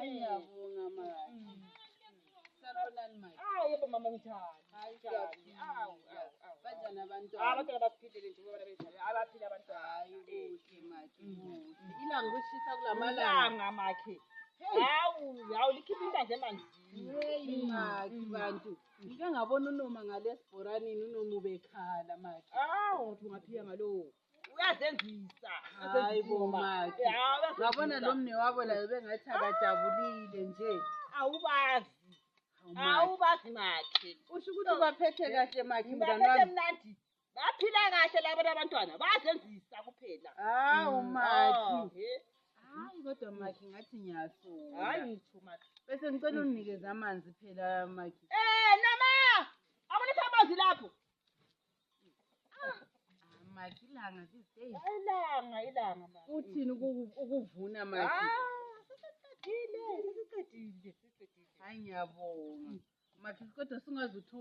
ngiyabonga manje. Sanibonani manje. Yebo mama ngithanda. Hayi kanjani abantwana? Abantwana basiphilile nje ngoba benjalo. Abaphila abantwana. Hayi kuhle manje. Ilanga kushisa kulamalanga makhe. Hawu likhipha inhlanze emanzini. Hey makhe bantu. Ngike ngabona uNoma ngalesibhoranini uNoma ubekhala makhe. Uthi ungaphika ngalowo. Uyazenzisa. Hayi bo makhe. Ngabona lo mnewabo la bengathi akajabulile nje. Awubazi makhe. Usho ukuthi ubaphethe kahle makhe mngani wami. wami. Mnandi. Baphila kahle labo abantwana. Bayazenzisa kuphela. Hawu makhe. Hayi kodwa makhe ngathi ngiyasola. Hayi ngithu makhe. Bese ngicela unikeze amanzi phela makhe. Nama! Abonisa amanzi lapho. Makhe ilanga these days. Ilanga makhe. Uthini ukuvuna makhe? Sesiqedile. Hayi ngiyabonga. Makhe kodwa singazuthi